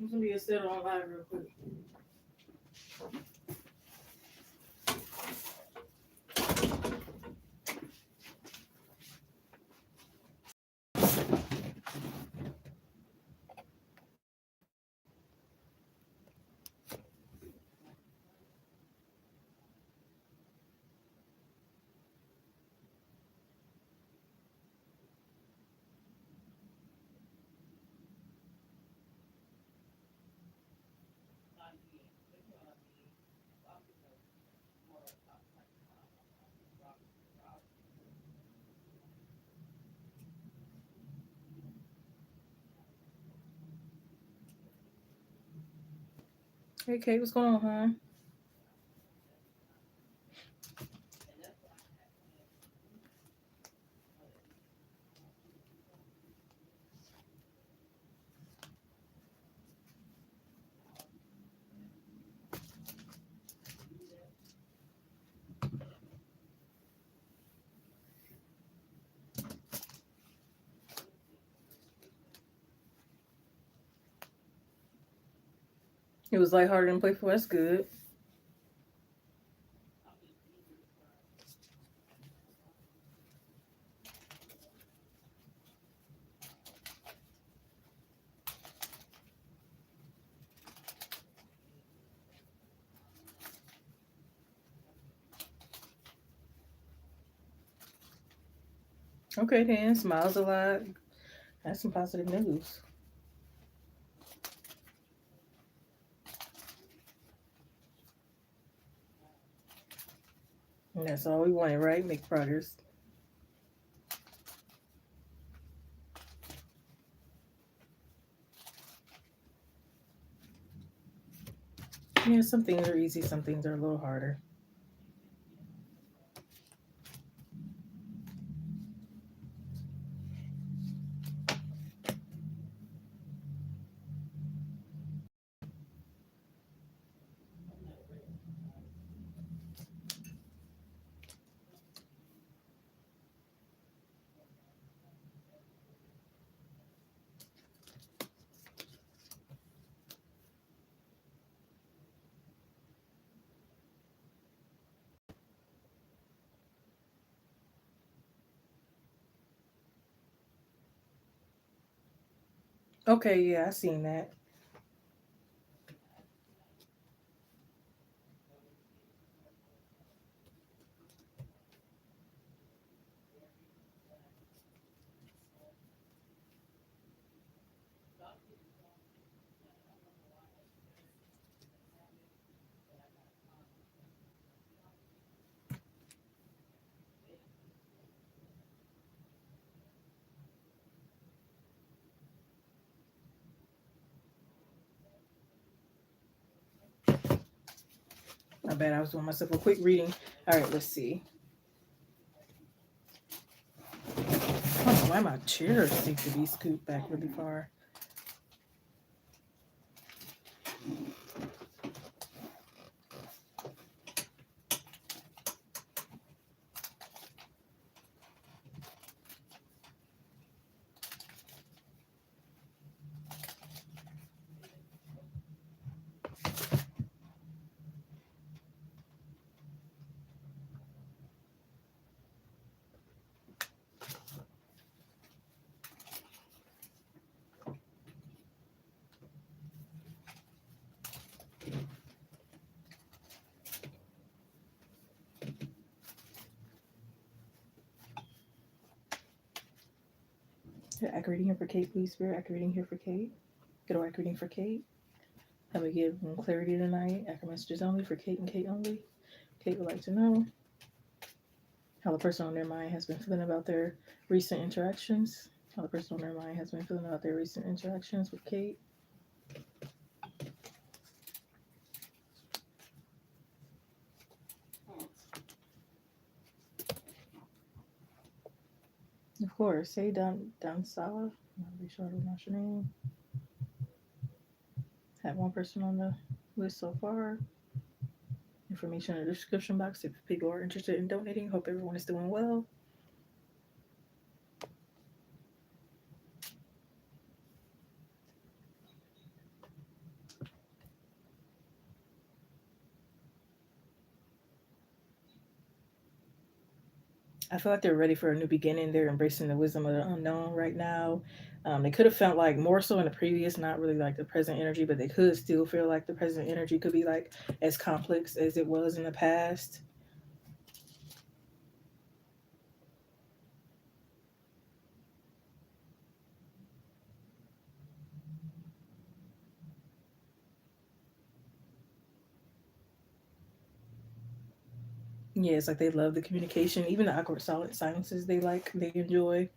I'm gonna be a set on live real quick. Hey Kate, what's going on, huh? It was lighthearted and playful. That's good. Okay, then. Smiles a lot. That's some positive news. And that's all we wanted, right? Make progress. Yeah, some things are easy, some things are a little harder. Okay, yeah, I seen that. I bet I was doing myself a quick reading. All right, let's see. I don't know why my chair seems to be scooped back really far. Accurate reading here for Kate, please. Spirit, accurate reading here for Kate. Good old accurate reading for Kate. Have we give them clarity tonight? Accurate messages only for Kate and Kate only. Kate would like to know how the person on their mind has been feeling about their recent interactions. How the person on their mind has been feeling about their recent interactions with Kate. Of course, hey down Sala. I'll be sure to pronounce your name. Have one person on the list so far. Information in the description box if people are interested in donating. Hope everyone is doing well. I feel like they're ready for a new beginning. They're embracing the wisdom of the unknown right now. They could have felt like more so in the previous, not really like the present energy, but they could still feel like the present energy could be like as complex as it was in the past. Yeah, it's like they love the communication, even the awkward solid silences they enjoy.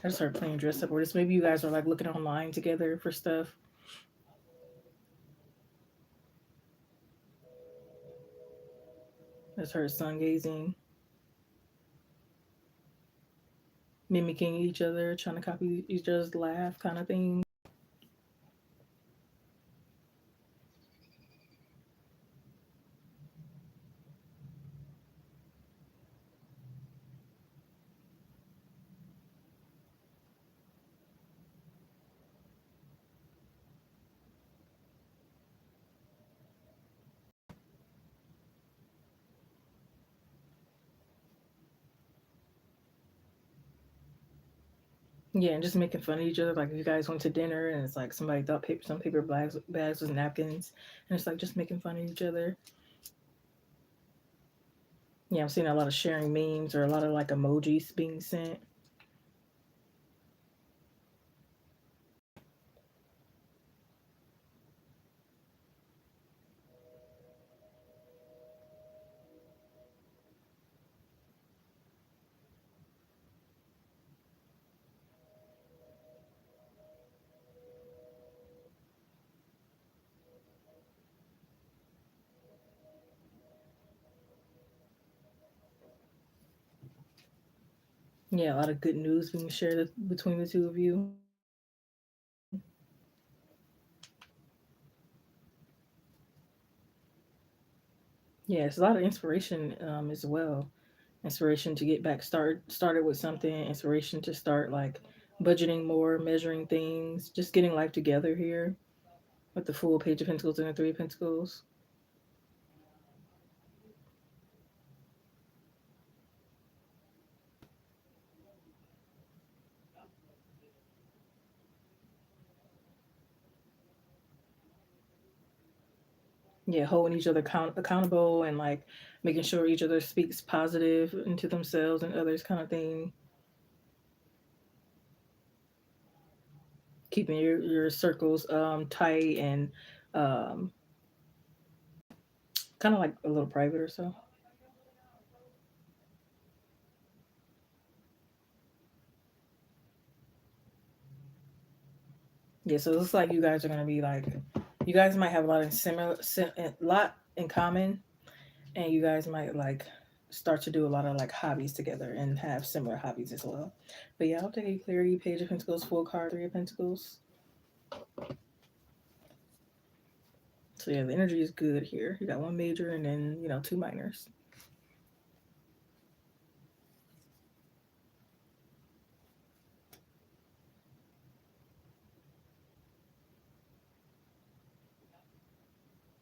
I just heard playing dress up artists. Maybe you guys are like looking online together for stuff. I just heard sun gazing, mimicking each other, trying to copy each other's laugh kind of thing. Yeah, and just making fun of each other. Like if you guys went to dinner and it's like somebody thought some paper bags was napkins, and it's like just making fun of each other. Yeah, I'm seeing a lot of sharing memes or a lot of like emojis being sent. Yeah, a lot of good news being shared between the two of you. Yeah, it's a lot of inspiration as well. Inspiration to get back started with something. Inspiration to start like budgeting more, measuring things, just getting life together here with the full page of pentacles and the three of pentacles. Yeah, holding each other accountable and like making sure each other speaks positive into themselves and others kind of thing. Keeping your circles tight and um, kind of like a little private or so. Yeah, so it looks like you guys are gonna be like, you guys might have a lot in a lot in common, and you guys might like start to do a lot of like hobbies together and have similar hobbies as well. But yeah, I'll take a clarity, page of pentacles, full card, three of pentacles. So yeah, the energy is good here. You got one major and then two minors.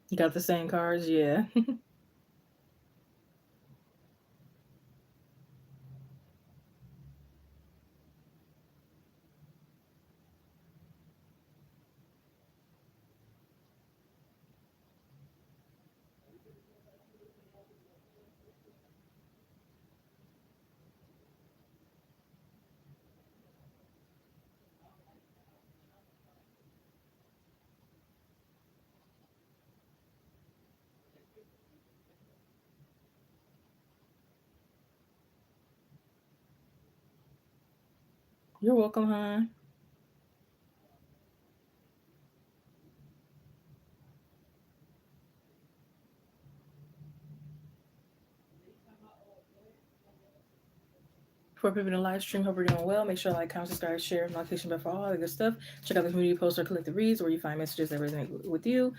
You got the same cards, yeah. You're welcome, hon. For people in the live stream, hope you're doing well. Make sure to like, comment, subscribe, share, notification bell for all the good stuff. Check out the community post or collective reads where you find messages that resonate with you.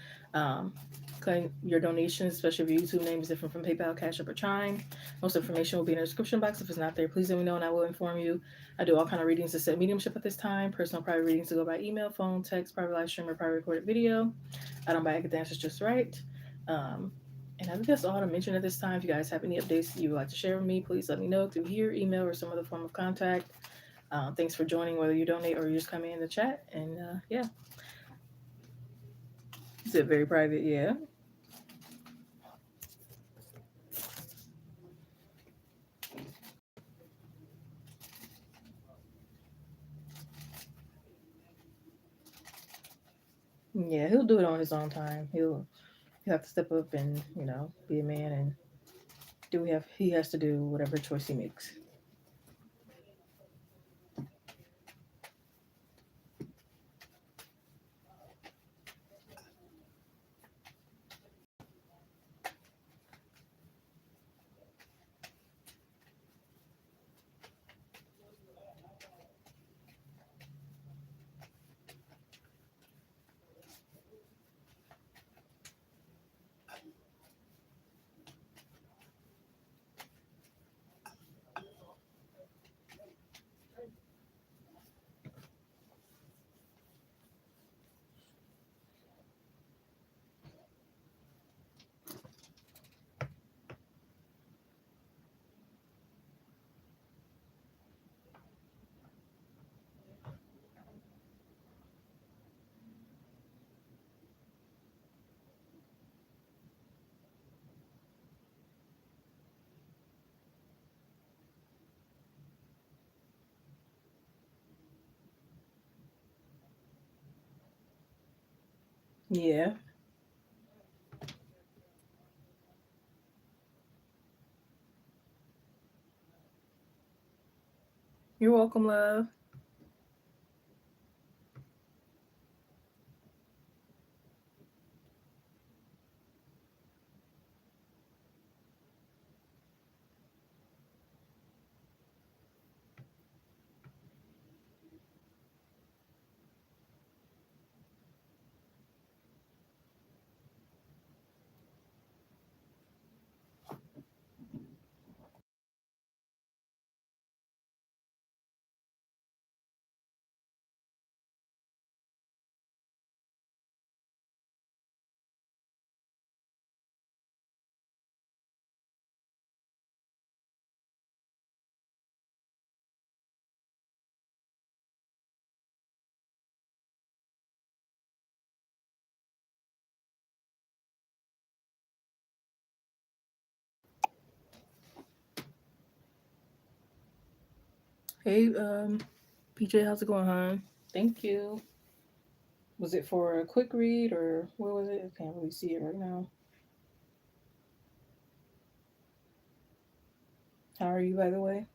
Claim your donations, especially if your YouTube name is different from PayPal, Cash App, or Chime. Most information will be in the description box. If it's not there, please let me know and I will inform you. I do all kind of readings to set mediumship at this time. Personal private readings to go by email, phone, text, private live stream, or private recorded video. I don't buy it, get the answers just right. And I think that's all to mention at this time. If you guys have any updates you would like to share with me, please let me know through here, email, or some other form of contact. Thanks for joining, whether you donate or you just come in the chat. And yeah, is it very private? Yeah. Yeah, he'll do it on his own time. He'll have to step up and be a man and he has to do whatever choice he makes. Yeah. You're welcome, love. Hey, PJ, how's it going, hon? Thank you. Was it for a quick read or what was it? I can't really see it right now. How are you, by the way?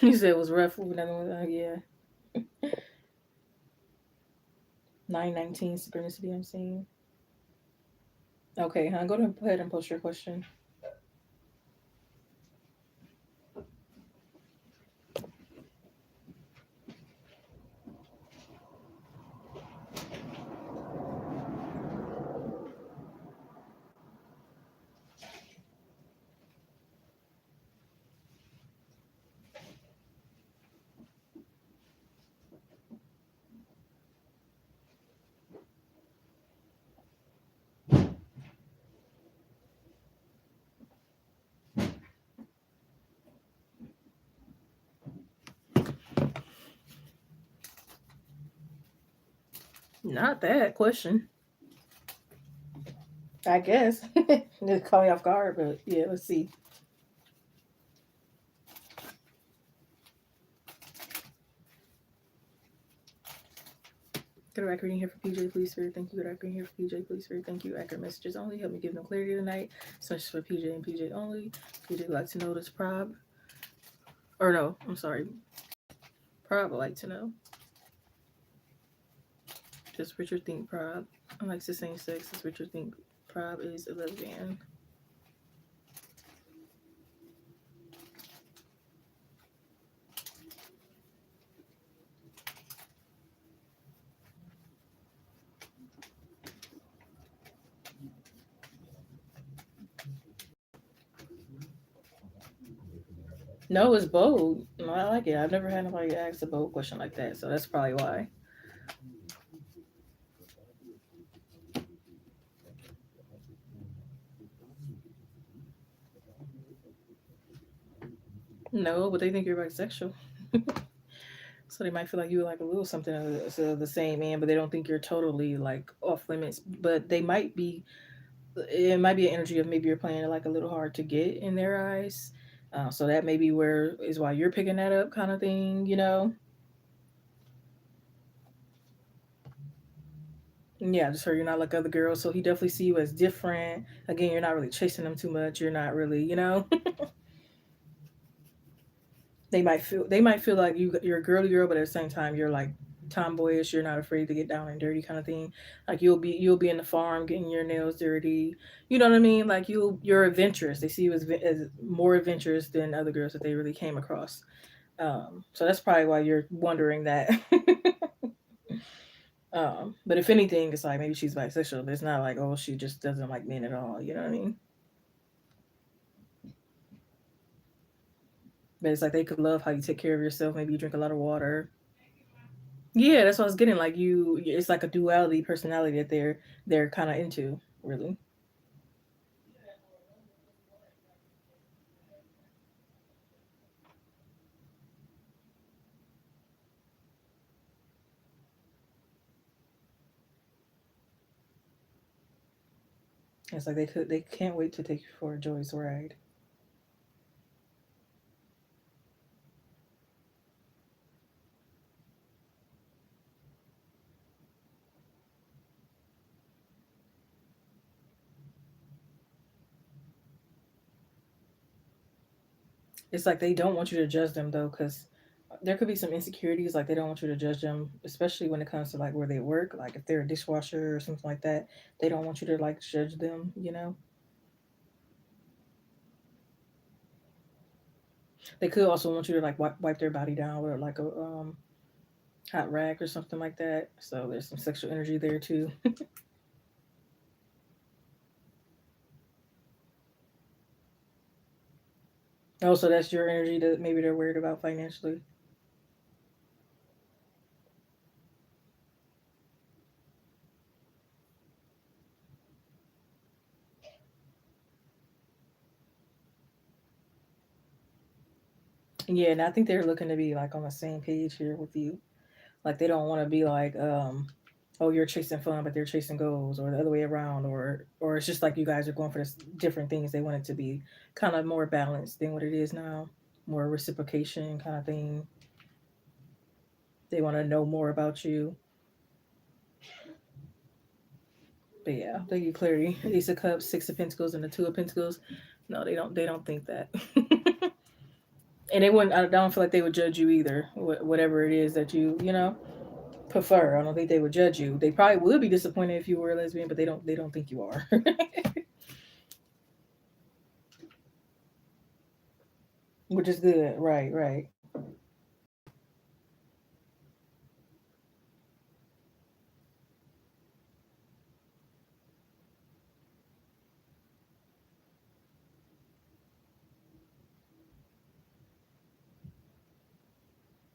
You said it was rough with another one. Yeah. 919 synchronicity, I'm seeing. Okay, hon, go ahead and post your question. Not that question. I guess. It caught me off guard, but yeah, let's see. Good accurate reading here for PJ, please, Spirit. Thank you. Good accurate reading here for PJ, please, Spirit. Thank you. Accurate messages only. Help me give them clarity tonight. Especially for PJ and PJ only. PJ would like to know this prob. Or no, I'm sorry. Prob would like to know. Does Richard think Prob likes the same sex? Does Richard think Prob is a lesbian? No, it's bold. No, I like it. I've never had nobody ask a bold question like that, so that's probably why. No, but they think you're bisexual. So they might feel like you like a little something of the same man, but they don't think you're totally like off limits. But they might be. It might be an energy of maybe you're playing it like a little hard to get in their eyes. So that may be where is why you're picking that up, kind of thing. Yeah, just heard you're not like other girls, so he definitely see you as different. Again, you're not really chasing them too much. You're not really. They might feel like you're a girly girl, but at the same time you're like tomboyish. You're not afraid to get down and dirty, kind of thing. Like you'll be in the farm getting your nails dirty. You know what I mean? Like you're adventurous. They see you as more adventurous than other girls that they really came across. So that's probably why you're wondering that. But if anything, it's like maybe she's bisexual. It's not like, oh, she just doesn't like men at all. You know what I mean? But it's like they could love how you take care of yourself. Maybe you drink a lot of water. Yeah, that's what I was getting. Like it's like a duality personality that they're kind of into. Really, it's like they can't wait to take you for a joyous ride. It's like they don't want you to judge them though, because there could be some insecurities. Like they don't want you to judge them, especially when it comes to like where they work. Like if they're a dishwasher or something like that, they don't want you to like judge them. They could also want you to like wipe their body down with like a hot rag or something like that. So there's some sexual energy there too. Also, that's your energy that maybe they're worried about financially. Yeah, and I think they're looking to be like on the same page here with you. Like they don't want to be like, oh, you're chasing fun, but they're chasing goals, or the other way around, or it's just like you guys are going for this different things. They want it to be kind of more balanced than what it is now, more reciprocation kind of thing. They want to know more about you. But yeah, thank you, Clary. Ace of Cups, Six of Pentacles, and the Two of Pentacles. No, they don't. They don't think that. And they wouldn't. I don't feel like they would judge you either. Whatever it is that you prefer, I don't think they would judge you. They probably would be disappointed if you were a lesbian, but they don't. They don't think you are. Which is good. Right. Right.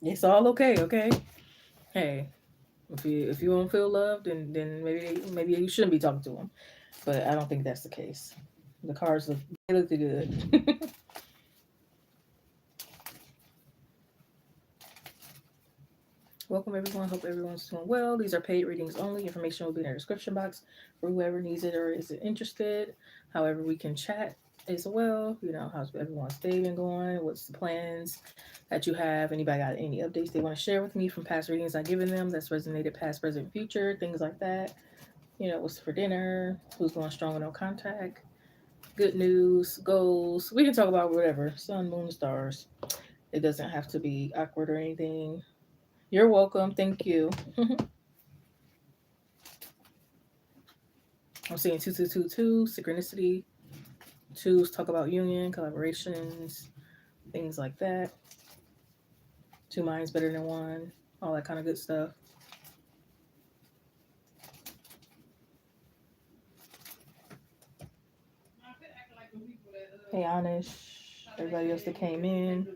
It's all okay. Okay. Hey, if you don't feel loved, then maybe you shouldn't be talking to them. But I don't think that's the case. The cards look good. Welcome everyone. Hope everyone's doing well. These are paid readings only. Information will be in the description box for whoever needs it or is interested. However, we can chat as well. How's everyone's day been going? What's the plans that you have? Anybody got any updates they want to share with me from past readings I've given them that's resonated past, present, future, things like that. What's for dinner? Who's going strong with no contact? Good news, goals. We can talk about whatever. Sun, moon, stars. It doesn't have to be awkward or anything. You're welcome. Thank you. I'm seeing 2222, synchronicity. Twos talk about union, collaborations, things like that. Two minds better than one, all that kind of good stuff. Hey, Anish, everybody else that came in.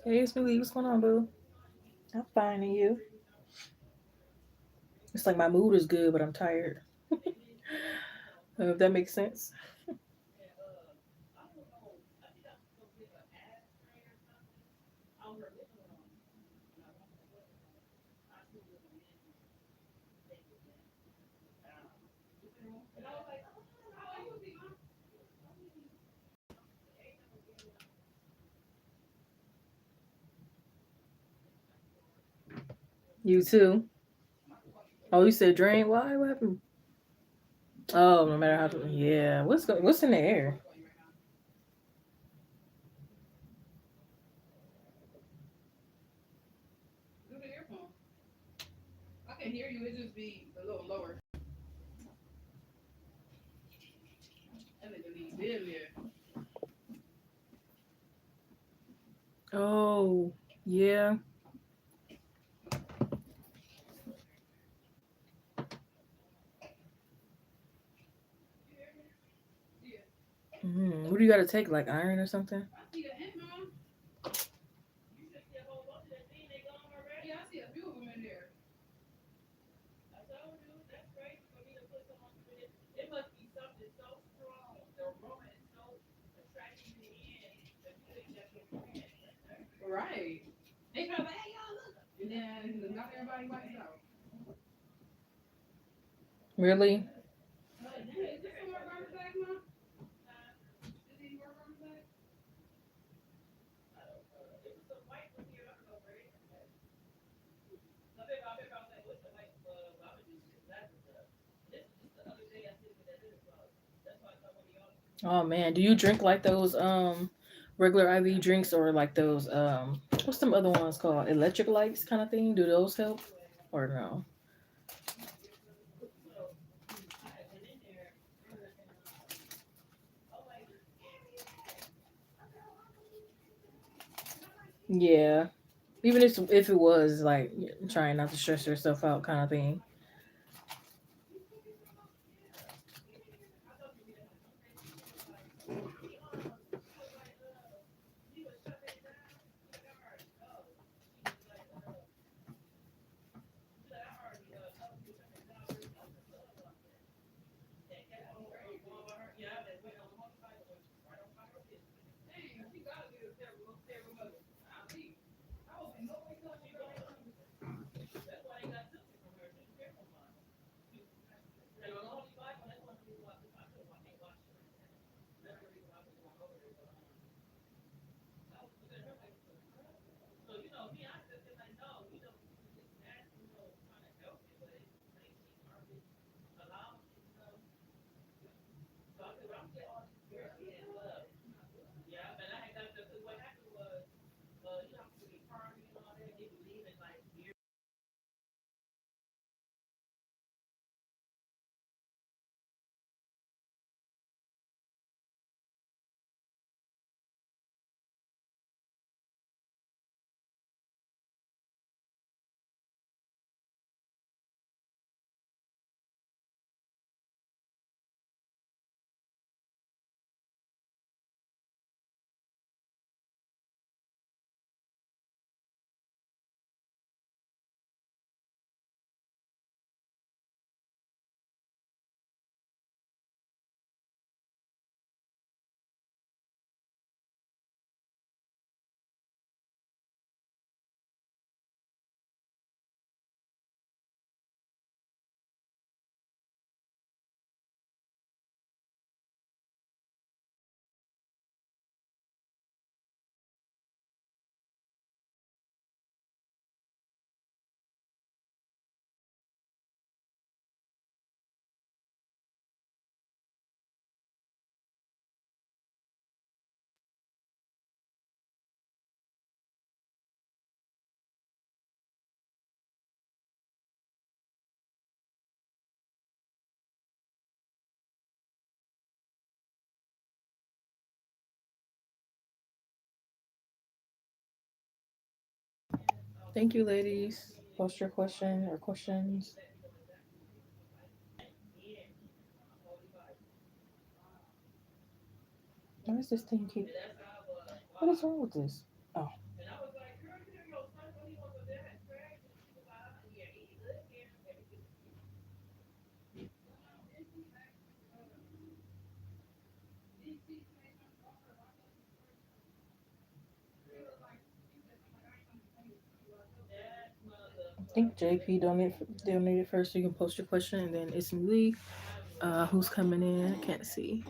Hey, it's Millie. What's going on, boo? I'm fine, and you? It's like my mood is good, but I'm tired. If that makes sense. You too. Oh, you said drain. Why? What happened? Oh, no matter how. Yeah. What's in the air? Oh, yeah. What do you got to take? Like iron or something? Really? Oh man, do you drink like those regular IV drinks or like those what's some other ones called? Electric lights kind of thing? Do those help or no? Yeah. Even if it was like trying not to stress yourself out kind of thing. Thank you, ladies. Post your question or questions. Why does this thing keep? What is wrong with this? Oh. I think JP donated first, so you can post your question, and then it's Lee. Who's coming in? I can't see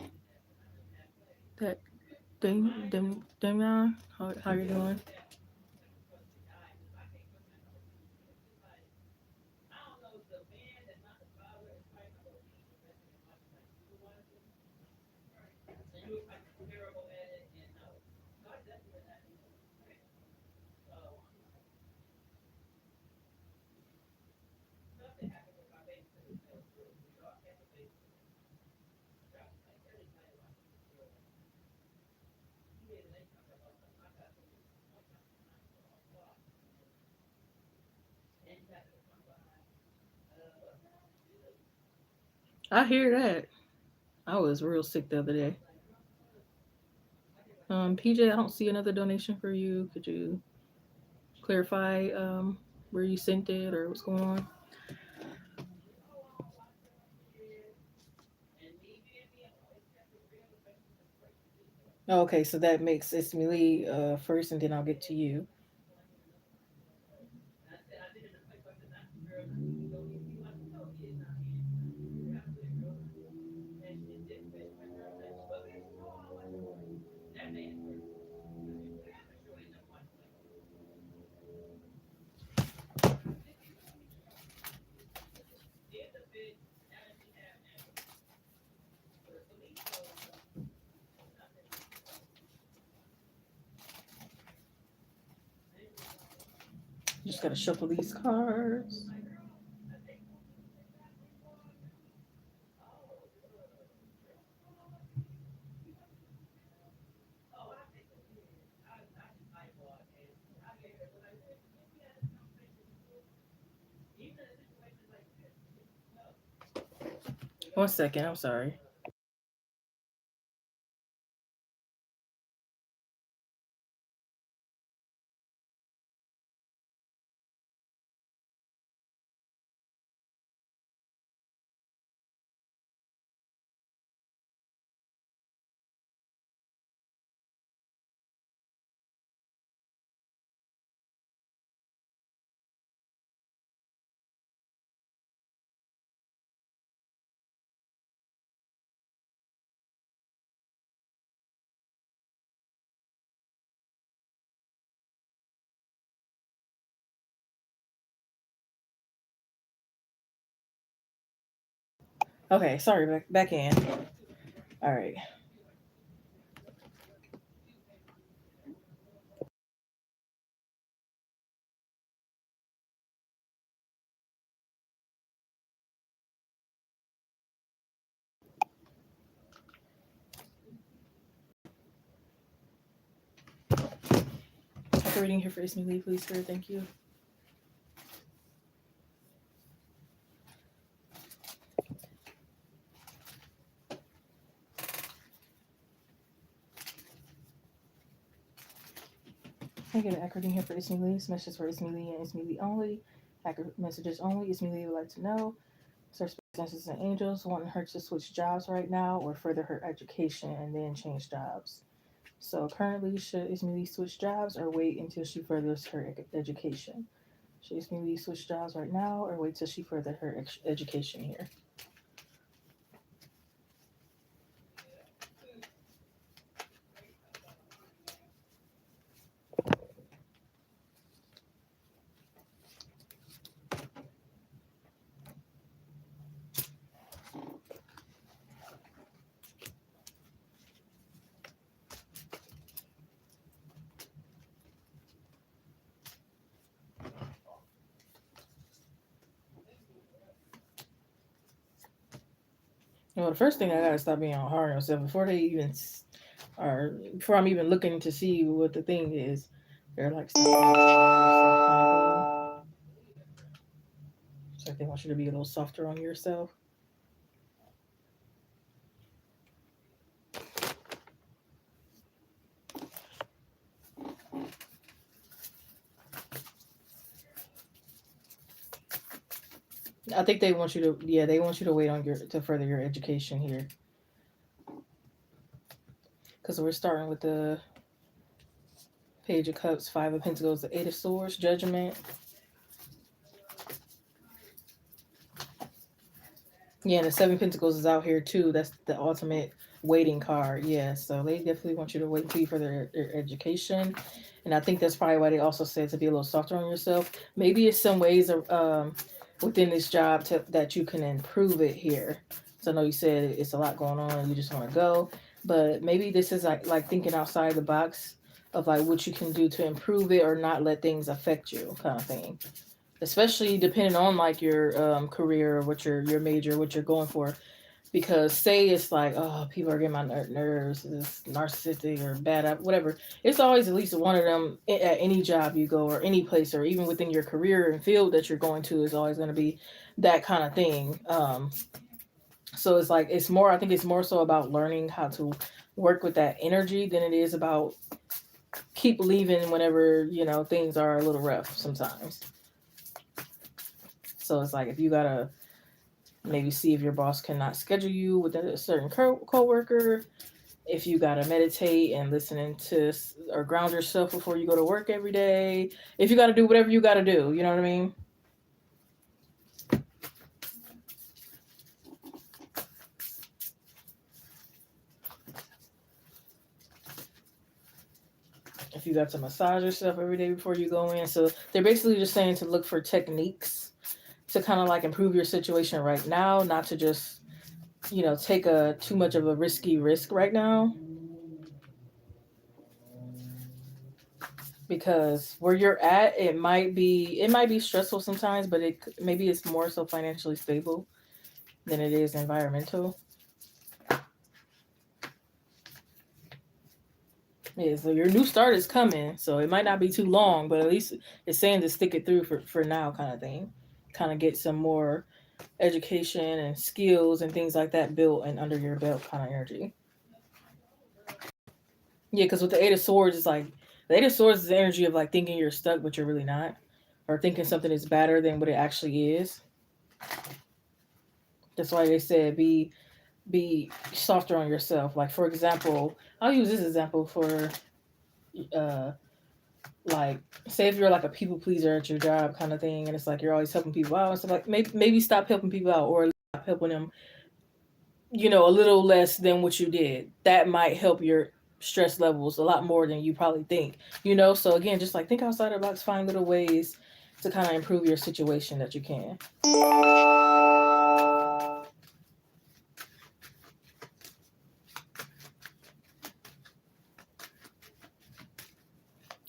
that. Damian, how you doing? I hear that. I was real sick the other day. PJ, I don't see another donation for you. Could you clarify where you sent it or what's going on? Oh, okay, so that makes it's Millie first, and then I'll get to you. Just gotta shuffle these cards. One second, I'm sorry. Okay, sorry, back in. All right. After reading here for Ismi Lee, please, sir. Thank you. I get an accurate here for Ismi Lee. This message for Ismi Lee and Ismi Lee only. Accurate messages only. Ismi Lee would like to know: circumstances and angels wanting her to switch jobs right now, or further her education and then change jobs. So currently, should Ismi Lee switch jobs or wait until she furthers her education? Should Ismi Lee switch jobs right now or wait till she further her education here? Well, the first thing I gotta stop being hard on myself before they even are before I'm even looking to see what the thing is. They're like, stop being hard on yourself. It's like they want you to be a little softer on yourself. I think they want you to, yeah, they want you to wait on your to further your education here, because we're starting with the Page of Cups, Five of Pentacles, the Eight of Swords, Judgment, Yeah, and the Seven Pentacles is out here too. That's the ultimate waiting card. Yeah, so they definitely want you to wait until you for their education. And I think that's probably why they also said to be a little softer on yourself. Maybe it's some ways of, within this job that you can improve it here. So I know you said it's a lot going on and you just want to go, but maybe this is like thinking outside the box of like what you can do to improve it or not let things affect you, kind of thing, especially depending on like your career or what your major, what you're going for. Because say it's like, oh, people are getting my nerves, it's narcissistic or bad at whatever. It's always at least one of them at any job you go or any place or even within your career and field that you're going to is always going to be that kind of thing. So it's like it's more. I think it's more so about learning how to work with that energy than it is about keep leaving whenever things are a little rough sometimes. So it's like if you gotta maybe see if your boss cannot schedule you with a certain co-worker, if you gotta meditate and listening to or ground yourself before you go to work every day, if you gotta do whatever you gotta do, you know what I mean? If you got to massage yourself every day before you go in. So they're basically just saying to look for techniques to kind of like improve your situation right now, not to just take a too much of a risky risk right now, because where you're at, it might be stressful sometimes, but maybe it's more so financially stable than it is environmental. Yeah, so your new start is coming, so it might not be too long, but at least it's saying to stick it through for now, kind of thing. Kind of get some more education and skills and things like that built and under your belt, kind of energy. Yeah, because with the Eight of Swords, it's like the Eight of Swords is the energy of like thinking you're stuck, but you're really not, or thinking something is better than what it actually is. That's why they said be softer on yourself. Like for example, I'll use this example for uh like say if you're like a people pleaser at your job kind of thing, and it's like you're always helping people out and stuff, like maybe stop helping people out or stop helping them a little less than what you did. That might help your stress levels a lot more than you probably think. So again, just like think outside the box, find little ways to kind of improve your situation that you can.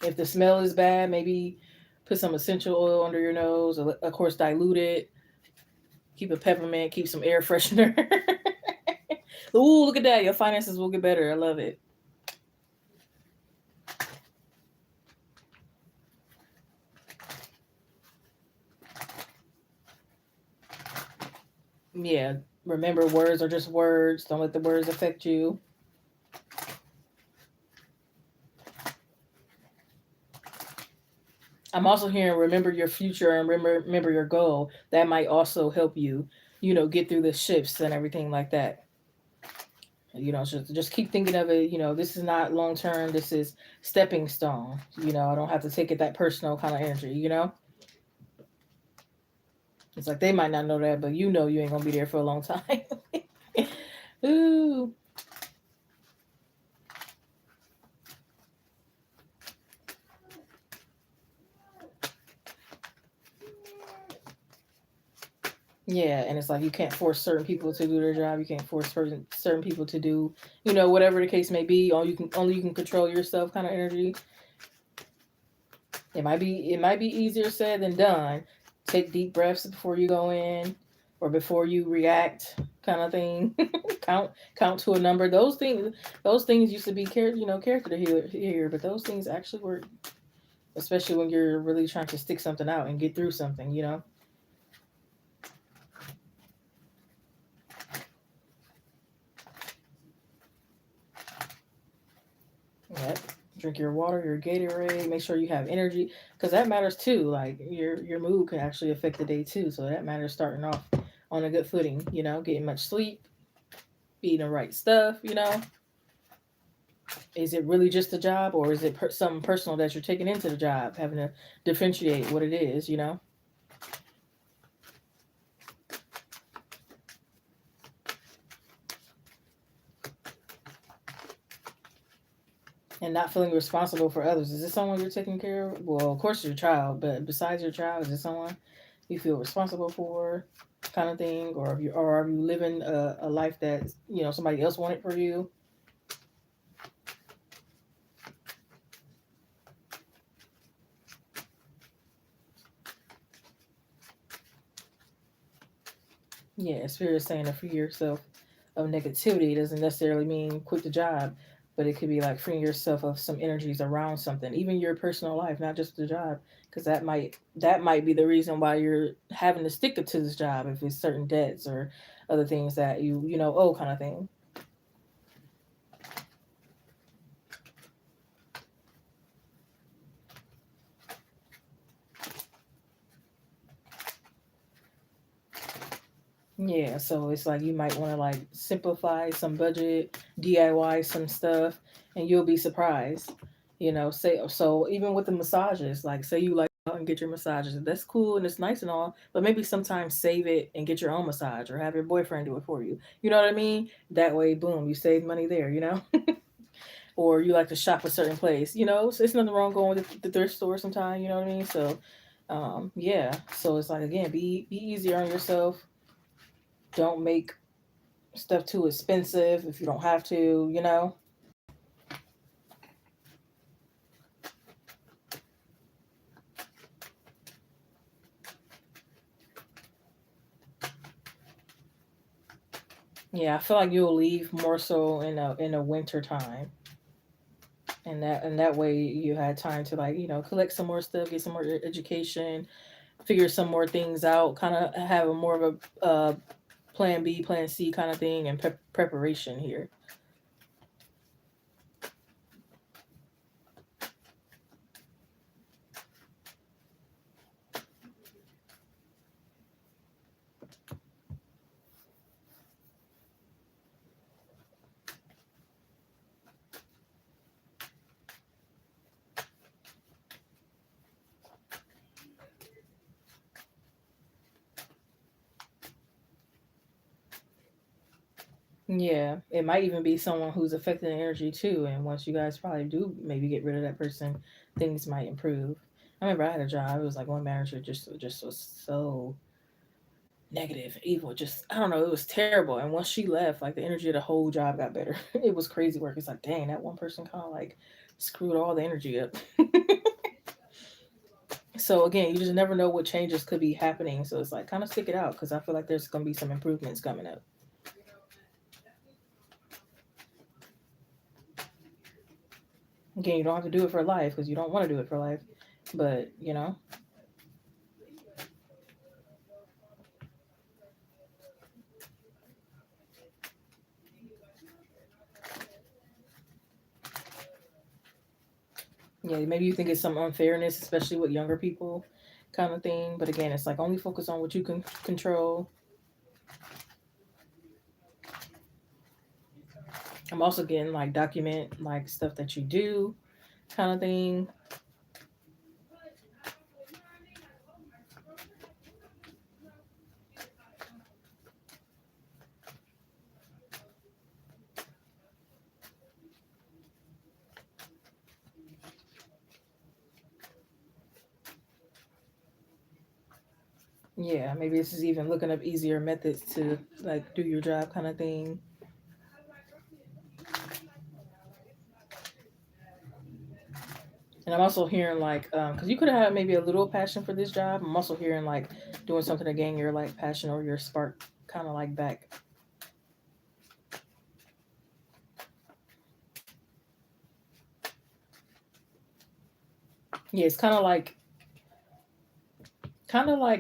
If the smell is bad, maybe put some essential oil under your nose, or of course dilute it. Keep a peppermint, keep some air freshener. Ooh, look at that. Your finances will get better. I love it. Yeah. Remember, words are just words. Don't let the words affect you. I'm also hearing remember your future and remember your goal. That might also help you, get through the shifts and everything like that. Just keep thinking of it. This is not long term. This is stepping stone. I don't have to take it that personal kind of energy. It's like they might not know that, but you ain't gonna be there for a long time. Ooh. Yeah, and it's like you can't force certain people to do their job. You can't force certain people to do, whatever the case may be. Only you can control yourself, kind of energy. It might be easier said than done. Take deep breaths before you go in, or before you react, kind of thing. count to a number. Those things used to be character to hear, but those things actually work, especially when you're really trying to stick something out and get through something. Yep. Drink your water, your Gatorade. Make sure you have energy, because that matters too. Like your mood can actually affect the day too. So that matters starting off on a good footing. Getting much sleep, eating the right stuff. Is it really just a job, or is it something personal that you're taking into the job? Having to differentiate what it is. And not feeling responsible for others. Is this someone you're taking care of? Well, of course, your child, but besides your child, is this someone you feel responsible for, kind of thing, or are you living a life that somebody else wanted for you? Yeah, Spirit is saying to free yourself of negativity doesn't necessarily mean quit the job, but it could be like freeing yourself of some energies around something, even your personal life, not just the job, because that might be the reason why you're having to stick to this job if it's certain debts or other things that you owe, kind of thing. Yeah, so it's like you might want to like simplify some budget, DIY some stuff, and you'll be surprised. Say so even with the massages, like say you like out and get your massages, that's cool and it's nice and all, but maybe sometimes save it and get your own massage or have your boyfriend do it for you. You know what I mean? That way, boom, you save money there. Or you like to shop a certain place, so it's nothing wrong going to the thrift store sometime, you know what I mean? So, yeah, so it's like, again, be easier on yourself. Don't make stuff too expensive if you don't have to. Yeah, I feel like you'll leave more so in a winter time, and that way you had time to like collect some more stuff, get some more education, figure some more things out, kind of have a more of a plan B, plan C kind of thing, and preparation here. Yeah, it might even be someone who's affecting the energy too. And once you guys probably do maybe get rid of that person, things might improve. I remember I had a job. It was like one manager just was so negative, evil. Just I don't know. It was terrible. And once she left, like the energy of the whole job got better. It was crazy work. It's like, dang, that one person kind of like screwed all the energy up. So again, you just never know what changes could be happening. So it's like kind of stick it out because I feel like there's gonna be some improvements coming up. Again, you don't have to do it for life because you don't want to do it for life, but yeah, maybe you think it's some unfairness, especially with younger people, kind of thing. But again, it's like only focus on what you can control. I'm also getting like document like stuff that you do, kind of thing. Yeah, maybe this is even looking up easier methods to like do your job, kind of thing. And I'm also hearing like, because you could have had maybe a little passion for this job. I'm also hearing like doing something to gain your like passion or your spark, kind of like back. Yeah, it's kind of like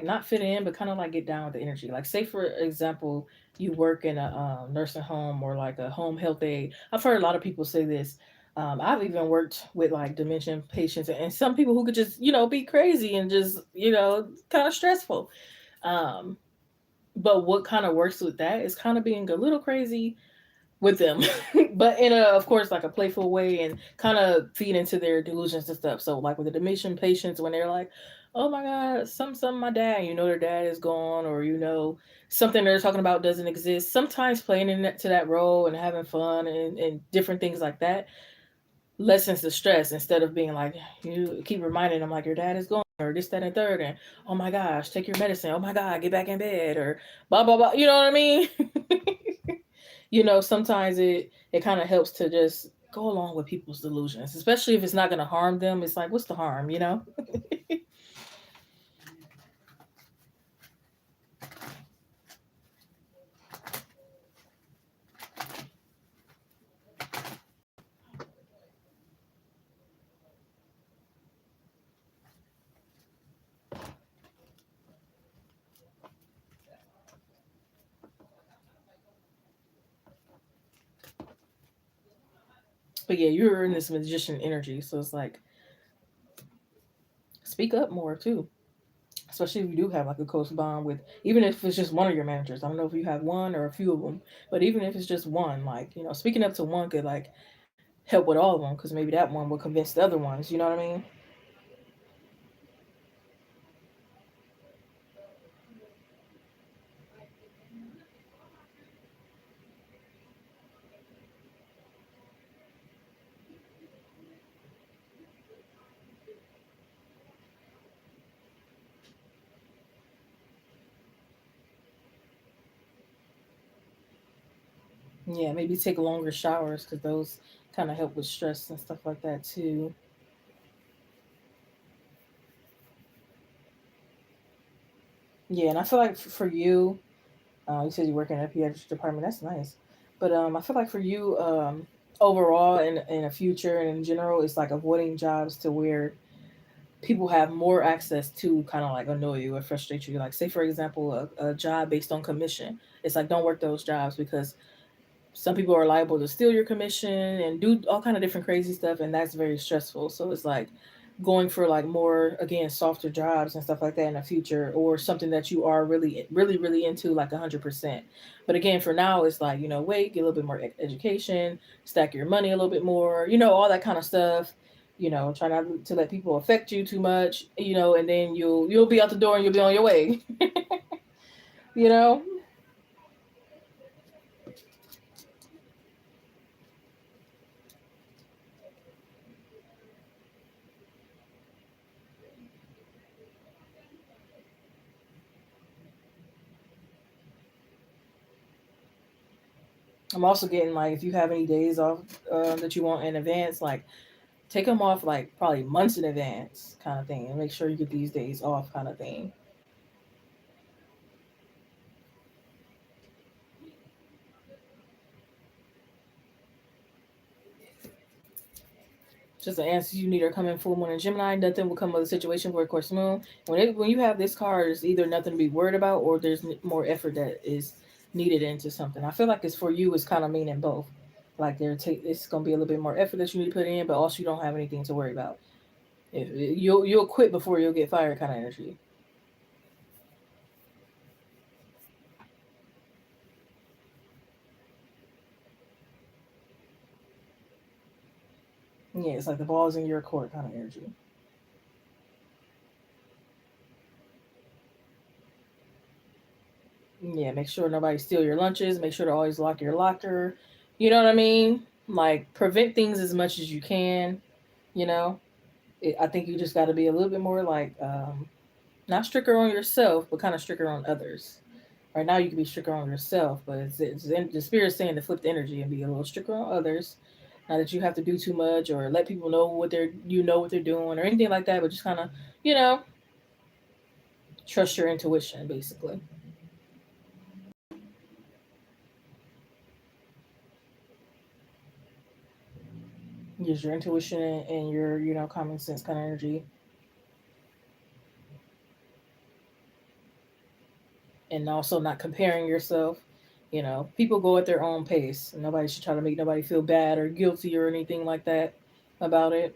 not fit in, but kind of like get down with the energy. Like, say for example, you work in a nursing home or like a home health aide. I've heard a lot of people say this. I've even worked with like dementia patients and some people who could just be crazy and just kind of stressful. Um, but what kind of works with that is kind of being a little crazy with them, but in a, of course, like a playful way and kind of feed into their delusions and stuff. So, like with the dementia patients, when they're like, "Oh my God, some my dad," their dad is gone, or something they're talking about doesn't exist. Sometimes playing into that role and having fun and different things like that lessens the stress instead of being like, you keep reminding them like your dad is going or this, that, and third, and oh my gosh, take your medicine. Oh my God, get back in bed or blah blah blah. You know what I mean? Sometimes it kind of helps to just go along with people's delusions, especially if it's not going to harm them. It's like, what's the harm? But yeah, you're in this magician energy, so it's like speak up more too. Especially if you do have like a close bond with, even if it's just one of your managers. I don't know if you have one or a few of them, but even if it's just one, like speaking up to one could like help with all of them because maybe that one will convince the other ones. You know what I mean? Yeah, maybe take longer showers because those kind of help with stress and stuff like that too. Yeah, and I feel like for you, you said you work in a pediatrics department. That's nice, but I feel like for you, overall in a future and in general, it's like avoiding jobs to where people have more access to kind of like annoy you or frustrate you. Like, say for example, a job based on commission. It's like don't work those jobs because some people are liable to steal your commission and do all kind of different crazy stuff, and that's very stressful. So it's like going for like more again softer jobs and stuff like that in the future, or something that you are really really really into like 100%. But again, for now it's like wait, get a little bit more education, stack your money a little bit more, all that kind of stuff. Try not to let people affect you too much, and then you'll be out the door and you'll be on your way. you know I'm also getting like if you have any days off that you want in advance, like take them off like probably months in advance, kind of thing, and make sure you get these days off, kind of thing. Just the answers you need are coming full moon and Gemini. Nothing will come of the situation for, of course, moon. When you have this card, it's either nothing to be worried about or there's more effort that is needed into something. I feel like it's for you. It's kind of meaning both. Like it's gonna be a little bit more effort that you need to put in, but also you don't have anything to worry about. You'll quit before you'll get fired, kind of energy. Yeah, it's like the ball's in your court, kind of energy. Yeah, make sure nobody steal your lunches. Make sure to always lock your locker. You know what I mean? Like prevent things as much as you can. You know, I think you just got to be a little bit more like not stricter on yourself, but kind of stricter on others. Right now, you can be stricter on yourself, but the spirit's saying to flip the energy and be a little stricter on others. Not that you have to do too much or let people know what they're doing or anything like that, but just kind of you know trust your intuition, basically. Use your intuition and your common sense kind of energy, and also not comparing yourself. People go at their own pace. Nobody should try to make nobody feel bad or guilty or anything like that about it.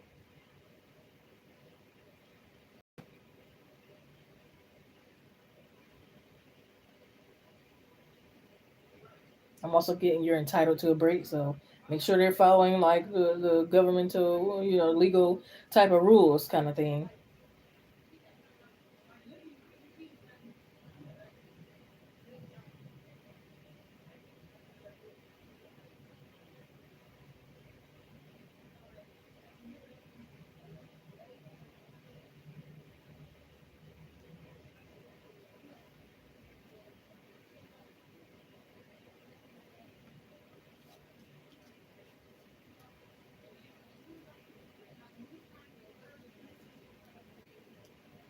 I'm also getting you're entitled to a break, so make sure they're following like the governmental, legal type of rules kind of thing.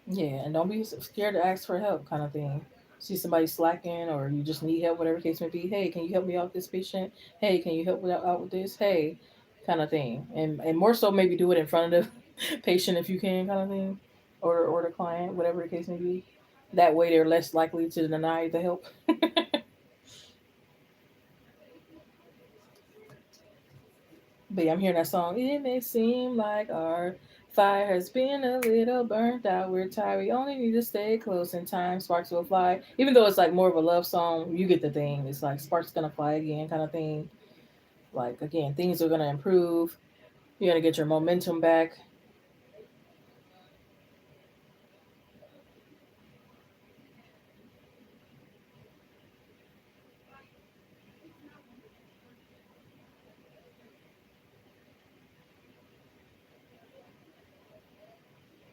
Yeah, and don't be scared to ask for help, kind of thing. See somebody slacking, or you just need help, whatever case may be. Hey, can you help me out with this patient? Hey, can you help me out with this? Hey, kind of thing. And more so, maybe do it in front of the patient if you can, kind of thing, or the client, whatever the case may be. That way, they're less likely to deny the help. But yeah, I'm hearing that song. It may seem like our fire has been a little burnt out. We're tired. We only need to stay close in time. Sparks will fly. Even though it's like more of a love song, you get the thing. It's like sparks gonna fly again, kind of thing. Like again, things are gonna improve. You're gonna get your momentum back.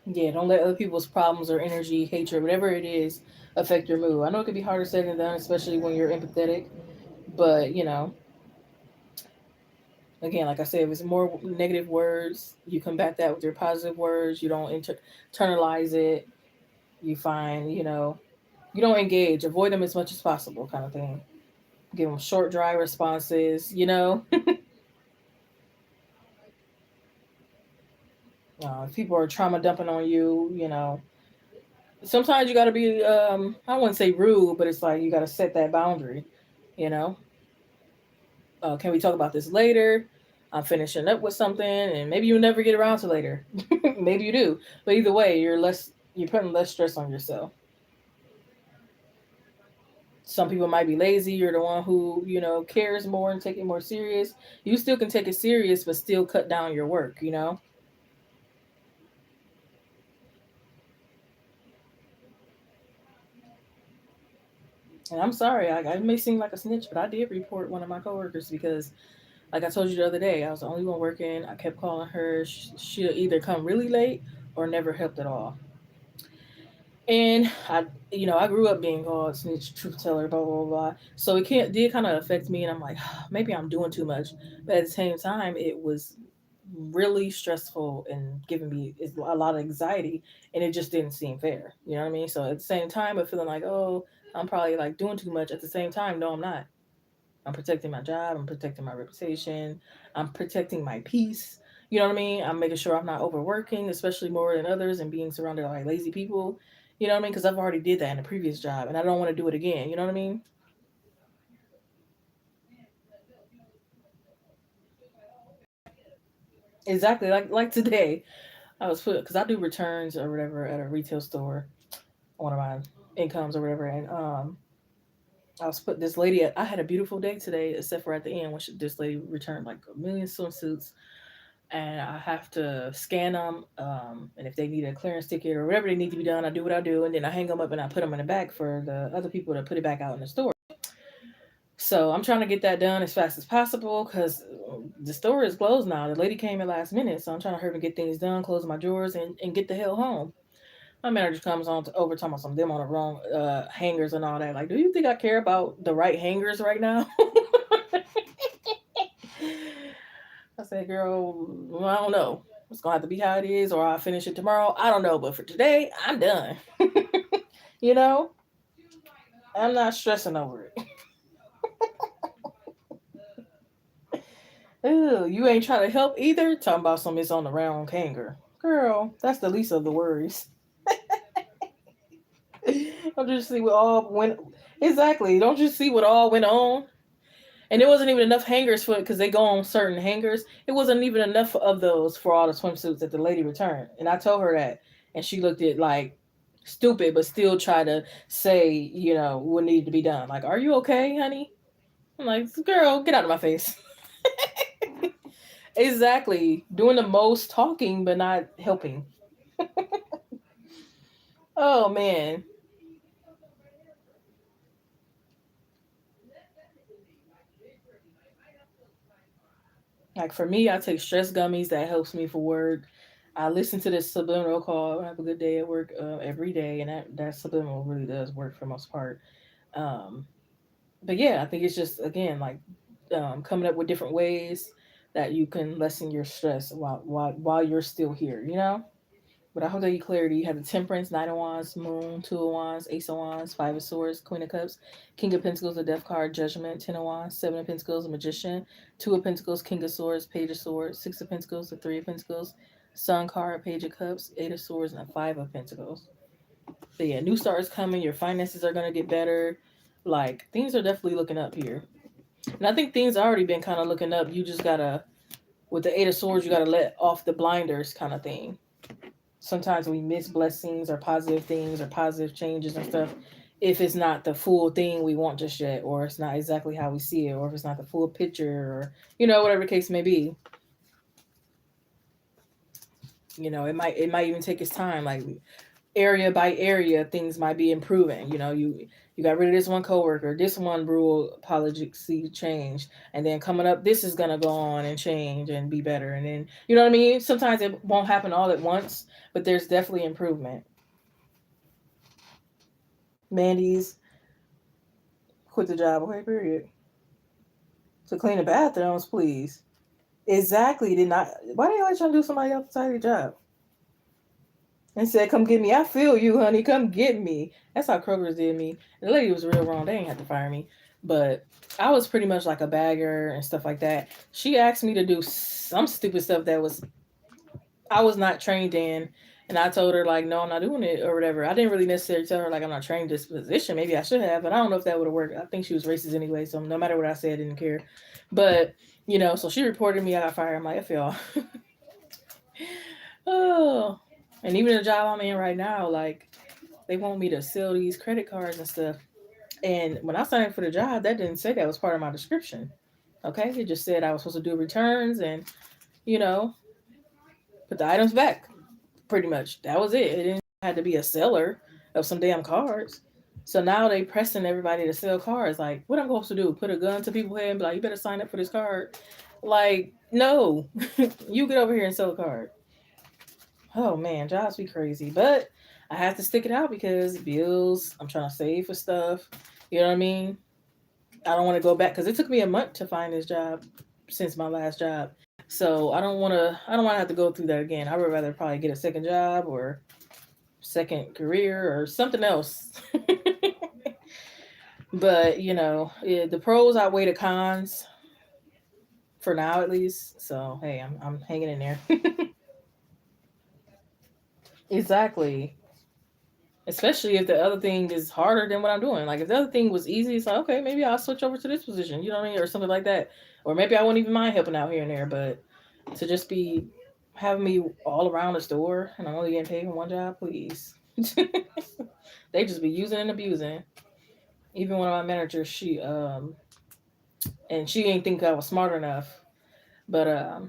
Yeah, don't let other people's problems or energy, hatred, whatever it is, affect your mood. I know it can be harder said than done, especially when you're empathetic. But again, like I said, if it's more negative words, you combat that with your positive words. You don't internalize it. You find, you don't engage. Avoid them as much as possible, kind of thing. Give them short, dry responses. If people are trauma dumping on you, sometimes you got to be, I wouldn't say rude, but it's like you got to set that boundary. You know, can we talk about this later? I'm finishing up with something, and maybe you'll never get around to later. Maybe you do, but either way, you're putting less stress on yourself. Some people might be lazy. You're the one who cares more and take it more serious. You still can take it serious, but still cut down your work. And I'm sorry, I may seem like a snitch, but I did report one of my coworkers because, like I told you the other day, I was the only one working. I kept calling her. She'll either come really late or never helped at all. And I grew up being called snitch, truth teller, blah blah blah. So it can't did kind of affect me, and I'm like, maybe I'm doing too much. But at the same time, it was really stressful and giving me a lot of anxiety, and it just didn't seem fair. You know what I mean? So at the same time, I'm feeling like, oh, I'm probably like doing too much. At the same time, no, I'm not. I'm protecting my job. I'm protecting my reputation. I'm protecting my peace. You know what I mean? I'm making sure I'm not overworking, especially more than others, and being surrounded by lazy people. You know what I mean? Because I've already did that in a previous job, and I don't want to do it again. You know what I mean? Exactly. Like today, I was put because I do returns or whatever at a retail store, one of my incomes or whatever, and I was put this lady. I had a beautiful day today, except for at the end when this lady returned like a million swimsuits, and I have to scan them. And if they need a clearance ticket or whatever they need to be done, I do what I do, and then I hang them up and I put them in the back for the other people to put it back out in the store. So I'm trying to get that done as fast as possible because the store is closed now. The lady came in last minute, so I'm trying to hurry and get things done, close my drawers, and get the hell home. My manager comes on to over talking about some them on the wrong hangers and all that. Like, do you think I care about the right hangers right now? I said, girl, well, I don't know. It's gonna have to be how it is, or I'll finish it tomorrow. I don't know, but for today, I'm done. you know, I'm not stressing over it. Ew, you ain't trying to help either. Talking about some it's on the wrong hanger. Girl, that's the least of the worries. Don't you see what all went exactly? Don't you see what all went on? And there wasn't even enough hangers for it because they go on certain hangers. It wasn't even enough of those for all the swimsuits that the lady returned. And I told her that, and she looked at like stupid, but still tried to say, what needed to be done. Like, are you okay, honey? I'm like, girl, get out of my face. Exactly, doing the most talking but not helping. Oh man, like for me, I take stress gummies that helps me for work. I listen to this subliminal call. Have a good day at work every day, and that subliminal really does work for the most part. Um, but yeah, I think it's just again like coming up with different ways that you can lessen your stress while you're still here. But I hope that you clarity. You have the Temperance, Knight of Wands, Moon, Two of Wands, Ace of Wands, Five of Swords, Queen of Cups, King of Pentacles, the Death card, Judgment, Ten of Wands, Seven of Pentacles, the Magician, Two of Pentacles, King of Swords, Page of Swords, Six of Pentacles, the Three of Pentacles, Sun card, Page of Cups, Eight of Swords, and Five of Pentacles. But yeah, new start is coming. Your finances are going to get better. Like, things are definitely looking up here. And I think things already been kind of looking up. You just got to, with the Eight of Swords, you got to let off the blinders kind of thing. Sometimes we miss blessings or positive things or positive changes and stuff if it's not the full thing we want just yet, or it's not exactly how we see it, or if it's not the full picture, or whatever the case may be. It might even take its time. Like, area by area, things might be improving. You got rid of this one coworker, this one rule policy changed, and then coming up, this is gonna go on and change and be better. And then, you know what I mean? Sometimes it won't happen all at once, but there's definitely improvement. Mandy's quit the job. Okay, period. To clean the bathrooms, please. Exactly. Did not. Why do you always trying to do somebody else's side of the job? And said, "Come get me." I feel you, honey. Come get me. That's how Kroger's did me. The lady was real wrong. They ain't have to fire me, but I was pretty much like a bagger and stuff like that. She asked me to do some stupid stuff that I was not trained in. And I told her, like, no, I'm not doing it or whatever. I didn't really necessarily tell her, like, I'm not trained this position. Maybe I should have, but I don't know if that would have worked. I think she was racist anyway, so no matter what I said, I didn't care. But, so she reported me. I got fired. I'm like, F y'all. Oh. And even the job I'm in right now, like, they want me to sell these credit cards and stuff. And when I signed up for the job, that didn't say that was part of my description. Okay? It just said I was supposed to do returns and, you know, put the items back. Pretty much. That was it. It didn't have to be a seller of some damn cards. So now they pressing everybody to sell cards. Like, what I'm supposed to do? Put a gun to people's head and be like, you better sign up for this card. Like, no. You get over here and sell a card. Oh man, jobs be crazy. But I have to stick it out because bills, I'm trying to save for stuff. You know what I mean? I don't want to go back because it took me a month to find this job since my last job. So I don't want to have to go through that again. I would rather probably get a second job or second career or something else. But the pros outweigh the cons for now, at least. So hey, I'm hanging in there. Exactly. Especially if the other thing is harder than what I'm doing. Like, if the other thing was easy, it's like, okay, maybe I'll switch over to this position, you know what I mean? Or something like that. Or maybe I wouldn't even mind helping out here and there. But to just be having me all around the store and I'm only getting paid for one job, please. They just be using and abusing. Even one of my managers, and she didn't think I was smart enough. But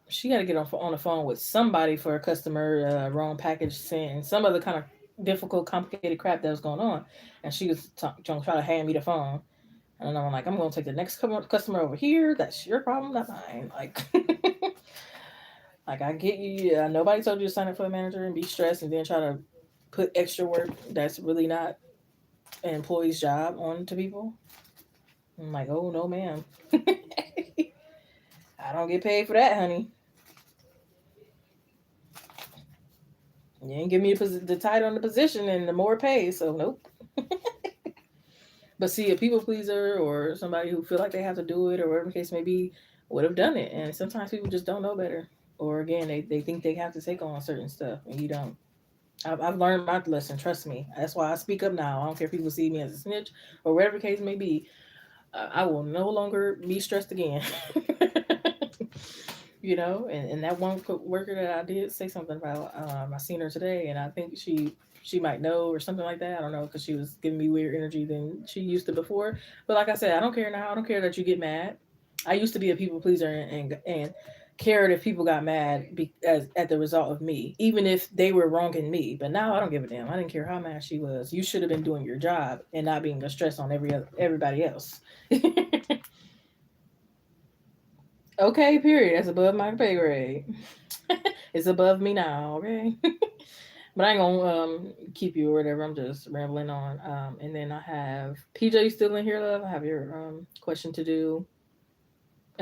she got to get on the phone with somebody for a customer, wrong package sent, and some other kind of difficult, complicated crap that was going on. And she was trying to try to hand me the phone. And I'm like, I'm going to take the next customer over here. That's your problem, not mine. Like, like I get you. Nobody told you to sign up for a manager and be stressed and then try to put extra work that's really not an employee's job on to people. I'm like, oh, no, ma'am. I don't get paid for that, honey. You ain't give me the title and the position and the more pay, so nope. But see, a people pleaser or somebody who feel like they have to do it or whatever the case may be would have done it. And sometimes people just don't know better. Or again, they think they have to take on certain stuff and you don't. I've learned my lesson, trust me. That's why I speak up now. I don't care if people see me as a snitch or whatever the case may be. I will no longer be stressed again. And that one worker that I did say something about, I seen her today, and I think she might know or something like that. I don't know, because she was giving me weird energy than she used to before. But like I said, I don't care now. I don't care that you get mad. I used to be a people pleaser and cared if people got mad at the result of me, even if they were wronging me. But now I don't give a damn. I didn't care how mad she was. You should have been doing your job and not being a stress on everybody else. Okay, period. That's above my pay grade. It's above me now, okay? But I ain't gonna keep you or whatever. I'm just rambling on. And then I have PJ still in here, love. I have your question to do.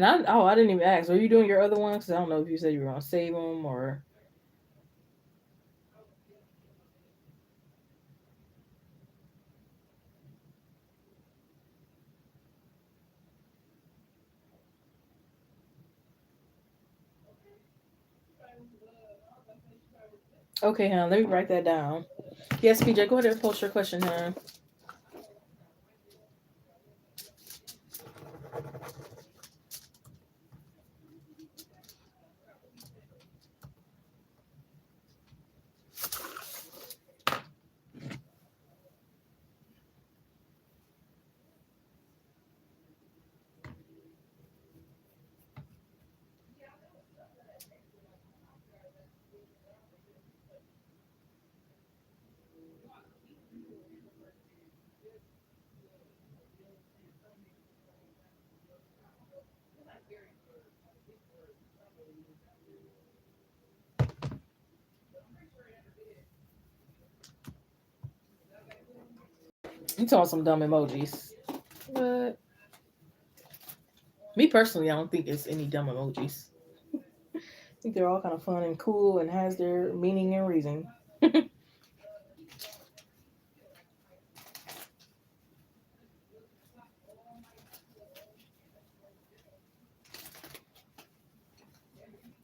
I didn't even ask. Are you doing your other ones? Because I don't know if you said you were gonna save them or. Okay, hon. Let me write that down. Yes, PJ. Go ahead and post your question, hon. You talking some dumb emojis, but me personally, I don't think it's any dumb emojis. I think they're all kind of fun and cool and has their meaning and reason. Can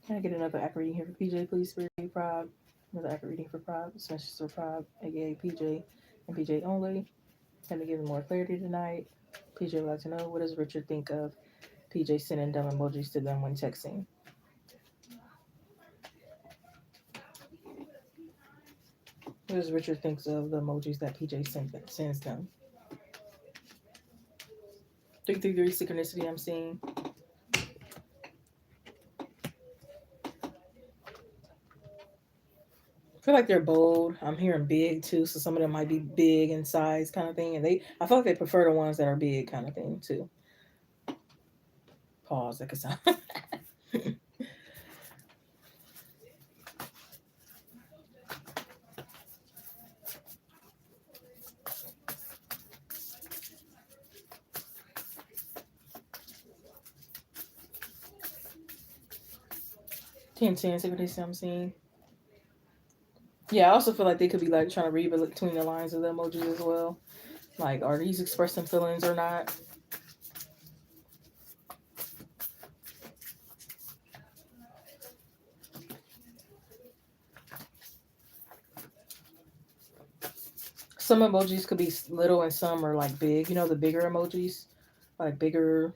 I get another accurate reading here for PJ, please? Very proud. Another accurate reading for Prob. Smashes for Prob, aka PJ and PJ only. Can I give them more clarity tonight? PJ would like to know, what does Richard think of PJ sending dumb emojis to them when texting? What does Richard thinks of the emojis that PJ sends them? 333 synchronicity I'm seeing. I feel like they're bold. I'm hearing big too, so some of them might be big in size kind of thing. And I feel like they prefer the ones that are big kind of thing too. Pause. That could sound. 1010 synchronicity I'm seeing. Yeah, I also feel like they could be like trying to read between the lines of the emojis as well. Like, are these expressing feelings or not? Some emojis could be little and some are like big. You know, the bigger emojis, like bigger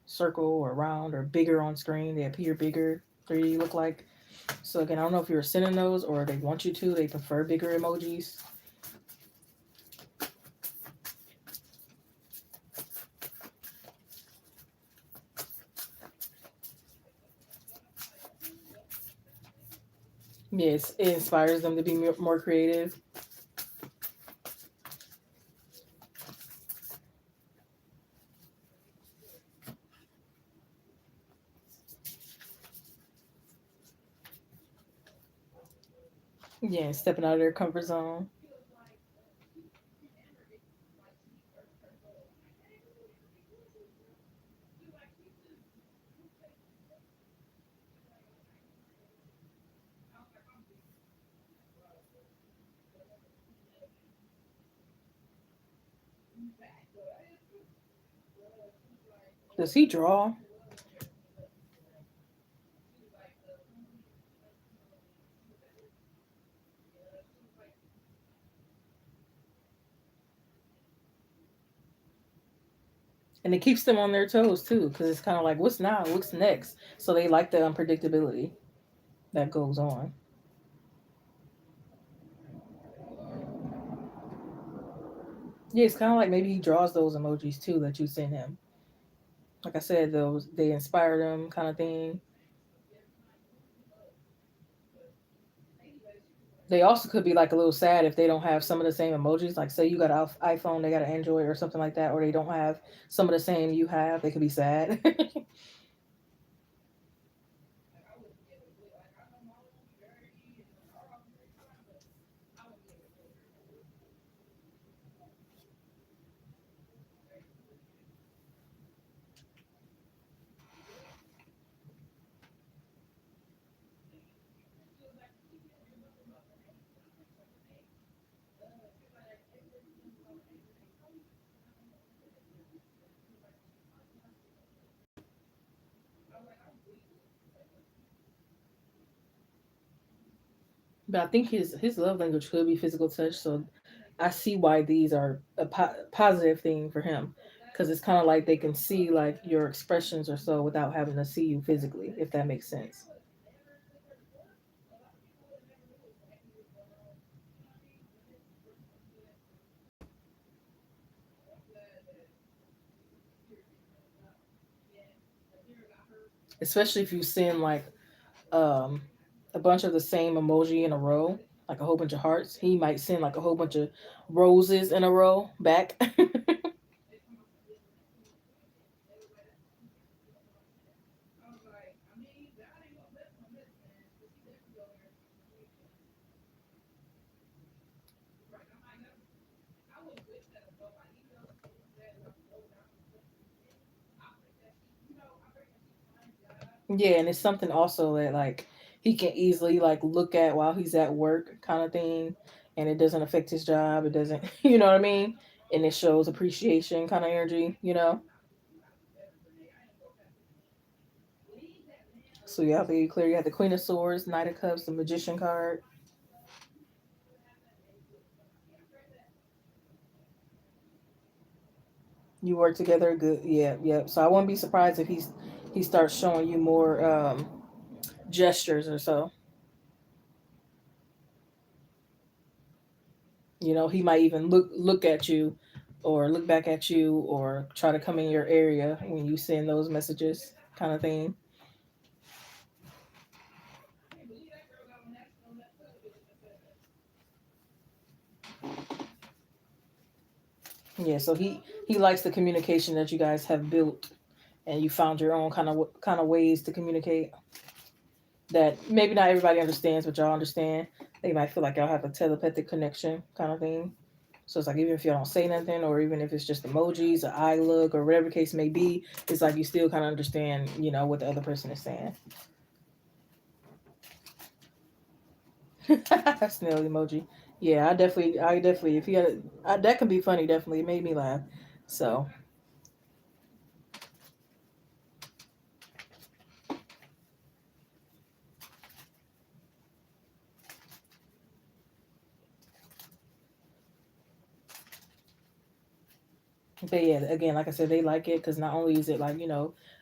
circle or round or bigger on screen. They appear bigger, 3D look like. So again, I don't know if you're sending those or they want you to. They prefer bigger emojis. Yes, it inspires them to be more creative. Yeah, stepping out of their comfort zone. Does he draw? And it keeps them on their toes too, because it's kind of like, what's now? What's next? So they like the unpredictability that goes on. Yeah, it's kind of like maybe he draws those emojis too that you send him. Like I said, those they inspire them kind of thing. They also could be like a little sad if they don't have some of the same emojis. Like say you got an iPhone, they got an Android or something like that, or they don't have some of the same you have. They could be sad. But I think his love language could be physical touch. So I see why these are a positive thing for him, because it's kind of like they can see like your expressions or so without having to see you physically, if that makes sense. Especially if you send like um a bunch of the same emoji in a row, like a whole bunch of hearts. He might send like a whole bunch of roses in a row back. Yeah, and it's something also that like he can easily like look at while he's at work kind of thing, and it doesn't affect his job. It doesn't, you know what I mean? And it shows appreciation kind of energy. So you have to be clear. You have the Queen of Swords, Knight of Cups, the Magician card. You work together, good. Yeah, yeah. So I wouldn't be surprised if he starts showing you more gestures or so. He might even look at you, or look back at you, or try to come in your area when you send those messages, kind of thing. Yeah. So he likes the communication that you guys have built, and you found your own kind of ways to communicate that maybe not everybody understands, but y'all understand. They might feel like y'all have a telepathic connection, kind of thing. So it's like even if you don't say nothing, or even if it's just emojis, or eye look, or whatever the case may be, it's like you still kind of understand, what the other person is saying. Snail emoji. Yeah, I definitely, if you had, that can be funny. Definitely, it made me laugh. So, but yeah, again, like I said, they like it because not only is it like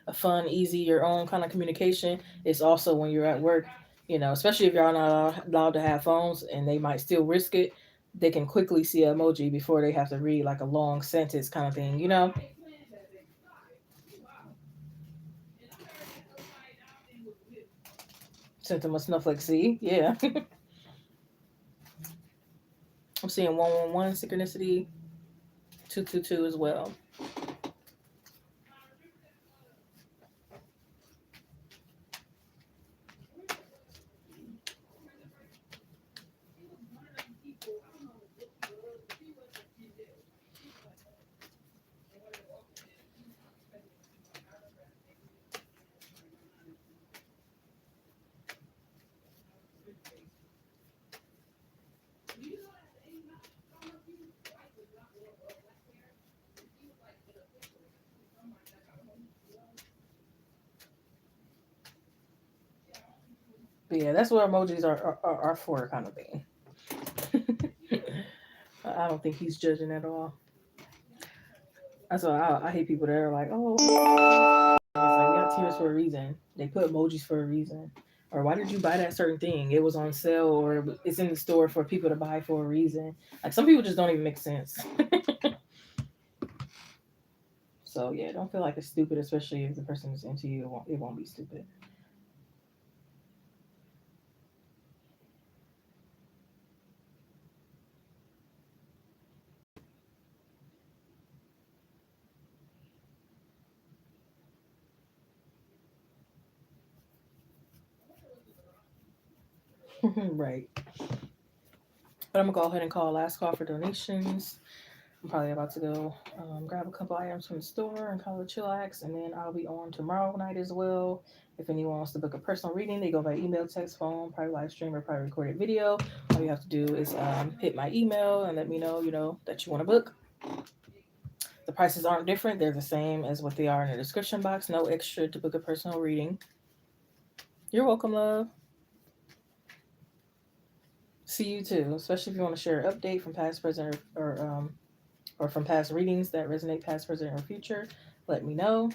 a fun, easy, your own kind of communication. It's also when you're at work, especially if y'all not allowed to have phones, and they might still risk it. They can quickly see an emoji before they have to read like a long sentence kind of thing. Sent them a snowflake. See, yeah. I'm seeing 111 synchronicity, 222 as well. But yeah, that's what emojis are for, kind of thing. I don't think he's judging at all. That's why I hate people that are like, oh, it's like we got tears for a reason. They put emojis for a reason. Or why did you buy that certain thing? It was on sale, or it's in the store for people to buy for a reason. Like some people just don't even make sense. So yeah, don't feel like it's stupid, especially if the person is into you. It won't be stupid. Right. But I'm gonna go ahead and call last call for donations. I'm probably about to go grab a couple items from the store and call it chillax, and then I'll be on tomorrow night as well. If anyone wants to book a personal reading, they go by email, text, phone, probably live stream, or probably recorded video. All you have to do is hit my email and let me know, that you want to book. The prices aren't different; they're the same as what they are in the description box. No extra to book a personal reading. You're welcome, love. See you too, especially if you want to share an update from past, present, or from past readings that resonate past, present, or future. Let me know.